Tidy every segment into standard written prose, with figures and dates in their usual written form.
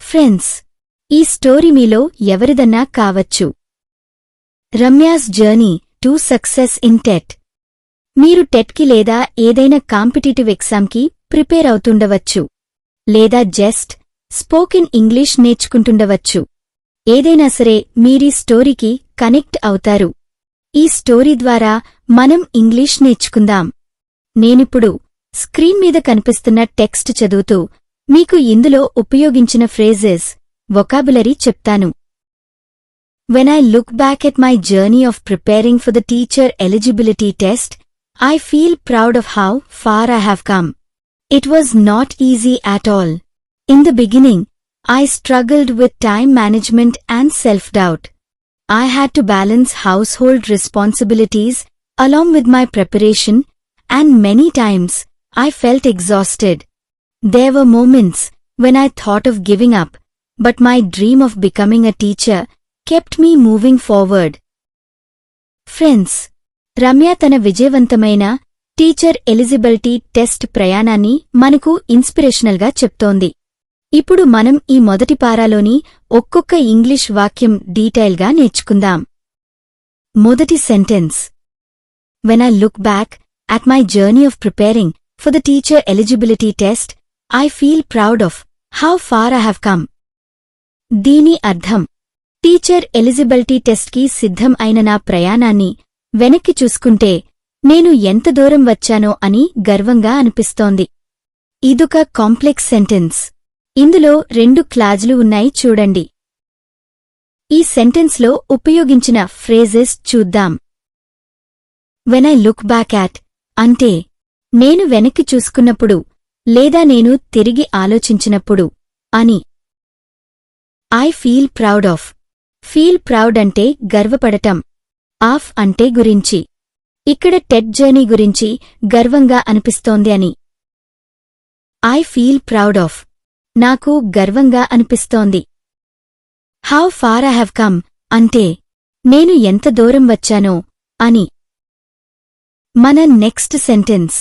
Friends, ఈ story మీలో ఎవరిదన్నా కావచ్చు. Ramya's journey to success in TET. మీరు టెట్కి లేదా ఏదైనా కాంపిటీటివ్ ఎగ్జామ్కి ప్రిపేర్ అవుతుండవచ్చు, లేదా జస్ట్ స్పోకెన్ ఇంగ్లీష్ నేర్చుకుంటుండవచ్చు. ఏదైనా సరే మీరీ స్టోరీకి కనెక్ట్ అవుతారు. ఈ స్టోరీ ద్వారా మనం ఇంగ్లీష్ నేర్చుకుందాం. నేనిప్పుడు స్క్రీన్ మీద కనిపిస్తున్న టెక్స్ట్ చదువుతూ మీకు ఇందులో ఉపయోగించిన ఫ్రేజెస్, వొకాబులరీ చెప్తాను. When I look back at my journey of preparing for the teacher eligibility test, I feel proud of how far I have come. It was not easy at all. In the beginning, I struggled with time management and self-doubt. I had to balance household responsibilities along with my preparation, and many times I felt exhausted. There were moments when I thought of giving up, but my dream of becoming a teacher kept me moving forward. Friends, Ramya తన విజయవంతమైన teacher eligibility test ప్రయాణాన్ని మనకు ఇన్స్పిరేషనల్గా చెప్తోంది. ఇప్పుడు మనం ఈ మొదటి పారాలోని ఒక్కొక్క ఇంగ్లీష్ వాక్యం డీటెయిల్గా నేర్చుకుందాం. మొదటి sentence. When I look back at my journey of preparing for the teacher eligibility test, I feel proud of how far I have come. దీని అర్థం, టీచర్ ఎలిజిబిలిటీ టెస్ట్కి సిద్ధం అయిన నా ప్రయాణాన్ని వెనక్కి చూసుకుంటే నేను ఎంత దూరం వచ్చానో అని గర్వంగా అనిపిస్తోంది. ఇదొక కాంప్లెక్స్ సెంటెన్స్. ఇందులో 2 క్లాజులు ఉన్నాయి చూడండి. ఈ సెంటెన్స్లో ఉపయోగించిన ఫ్రేజెస్ చూద్దాం. When I look back at అంటే నేను వెనక్కి చూసుకున్నప్పుడు లేదా నేను తిరిగి ఆలోచించినప్పుడు అని. I feel proud of. Feel proud అంటే గర్వపడటం. ఆఫ్ అంటే గురించి. ఇక్కడ టెట్ జర్నీ గురించి గర్వంగా అనిపిస్తోంది అని. I feel proud of. నాకు గర్వంగా అనిపిస్తోంది. How far I have come అంటే నేను ఎంత దూరం వచ్చానో అని. మన next sentence.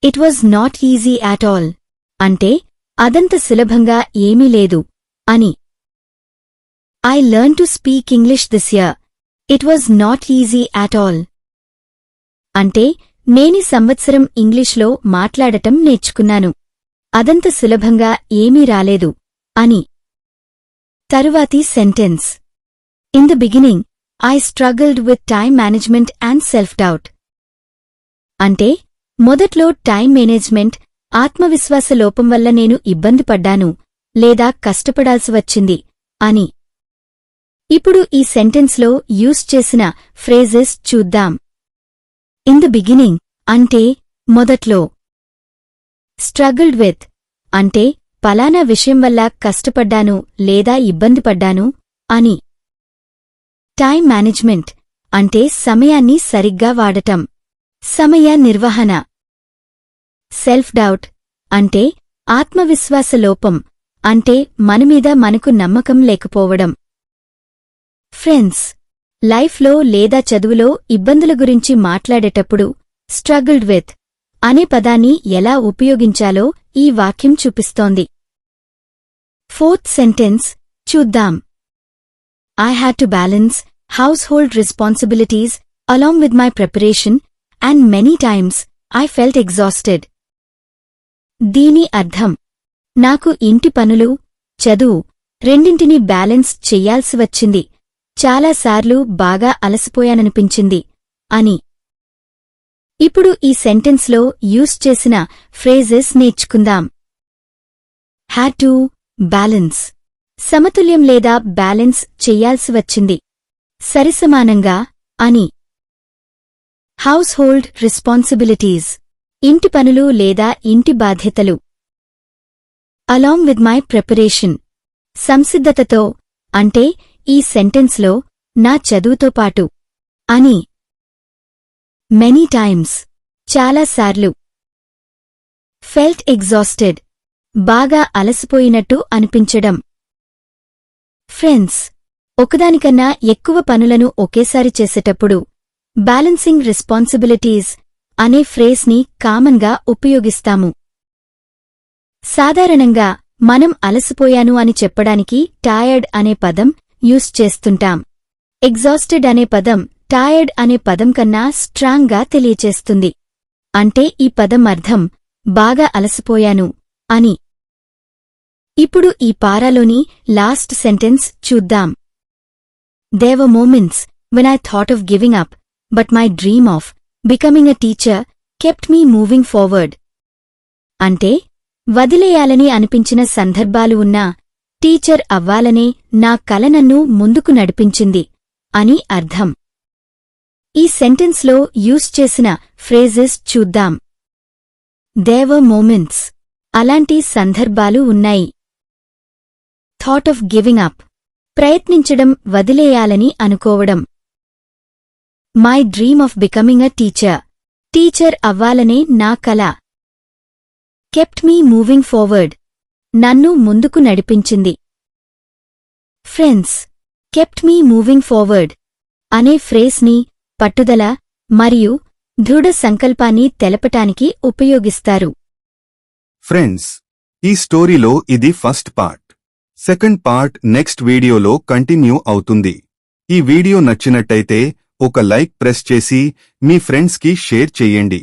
It was not easy at all అంటే అదంత సులభంగా ఏమీ లేదు అని. I learned to speak English this year. It was not easy at all. అంటే నేనీ సంవత్సరం ఇంగ్లీష్లో మాట్లాడటం నేర్చుకున్నాను. అదంత సులభంగా ఏమీ రాలేదు అని. తరువాతి sentence. In the beginning, I struggled with time management and self-doubt. అంటే మొదట్లో టైం మేనేజ్మెంట్, ఆత్మవిశ్వాస లోపం వల్ల నేను ఇబ్బంది పడ్డాను లేదా కష్టపడాల్సి వచ్చింది అని. ఇప్పుడు ఈ సెంటెన్స్లో యూస్ చేసిన ఫ్రేజెస్ చూద్దాం. ఇన్ ద బిగినింగ్ అంటే మొదట్లో. స్ట్రగుల్డ్ విత్ అంటే పలానా విషయం వల్ల కష్టపడ్డాను లేదా ఇబ్బంది పడ్డాను అని. టైం మేనేజ్మెంట్ అంటే సమయాన్ని సరిగ్గా వాడటం, సమయ నిర్వహణ. సెల్ఫ్ డౌట్ అంటే ఆత్మవిశ్వాస లోపం, అంటే మనమీద మనకు నమ్మకం లేకపోవడం. ఫ్రెండ్స్, లైఫ్లో లేదా చదువులో ఇబ్బందుల గురించి మాట్లాడేటప్పుడు స్ట్రగుల్డ్ విత్ అనే పదాన్ని ఎలా ఉపయోగించాలో ఈ వాక్యం చూపిస్తోంది. ఫోర్త్ సెంటెన్స్ చూద్దాం. I had to balance household responsibilities along with my preparation, and many times I felt exhausted. దీని అర్థం, నాకు ఇంటి పనులు, చదువు రెండింటినీ బ్యాలెన్స్ చెయ్యాల్సి వచ్చింది, చాలాసార్లు బాగా అలసిపోయాననిపించింది అని. ఇప్పుడు ఈ సెంటెన్స్లో యూస్ చేసిన ఫ్రేజెస్ నేర్చుకుందాం. హ్యాడ్ టు, బ్యాలెన్స్, సమతుల్యం లేదా బ్యాలెన్స్ చెయ్యాల్సి వచ్చింది, సరిసమానంగా అని. హౌస్ హోల్డ్ రెస్పాన్సిబిలిటీస్, ఇంటి పనులు లేదా ఇంటి బాధ్యతలు. అలాంగ్ విత్ మై ప్రిపరేషన్, సంసిద్ధతతో, అంటే ఈ సెంటెన్స్లో నా చదువుతో పాటు అని. మెనీ టైమ్స్, చాలాసార్లు. ఫెల్ట్ ఎగ్జాస్టెడ్, బాగా అలసిపోయినట్టు అనిపించడం. ఫ్రెండ్స్, ఒకదానికన్నా ఎక్కువ పనులను ఒకేసారి చేసేటప్పుడు బ్యాలెన్సింగ్ రెస్పాన్సిబిలిటీస్ అనే ఫ్రేజ్ని కామన్గా ఉపయోగిస్తాము. సాధారణంగా మనం అలసిపోయాను అని చెప్పడానికి టైర్డ్ అనే పదం యూస్ చేస్తుంటాం. ఎగ్జాస్టెడ్ అనే పదం టైర్డ్ అనే పదం కన్నా స్ట్రాంగ్గా తెలియచేస్తుంది. అంటే ఈ పదం అర్థం బాగా అలసిపోయాను అని. ఇప్పుడు ఈ పారాలోని లాస్ట్ సెంటెన్స్ చూద్దాం. There were moments when I thought of giving up, but my dream of becoming a teacher kept me moving forward. అంటే వదిలేయాలని అనిపించిన సందర్భాలు ఉన్నా టీచర్ అవ్వాలనే నా కల నన్ను ముందుకు నడిపించింది అని అర్థం. ఈ సెంటెన్స్లో యూస్ చేసిన ఫ్రేజెస్ చూద్దాం. There were moments. అలాంటి సందర్భాలు ఉన్నాయి. Thought of giving up. ప్రయత్నించడం, వదిలేయాలని అనుకోవడం. My dream of becoming a teacher. Teacher అవ్వాలనే నా కల. Kept me moving forward. నన్ను ముందుకు నడిపించింది. Friends. Kept me moving forward. అనే ఫ్రేస్ని పట్టుదల మరియు దృఢ సంకల్పాన్ని తెలపటానికి ఉపయోగిస్తారు. ఫ్రెండ్స్, ఈ స్టోరీలో ఇది first part. Second part next వీడియోలో కంటిన్యూ అవుతుంది. ఈ వీడియో నచ్చినట్టయితే ఒక లైక్ ప్రెస్ చేసి మీ ఫ్రెండ్స్కి షేర్ చెయ్యండి.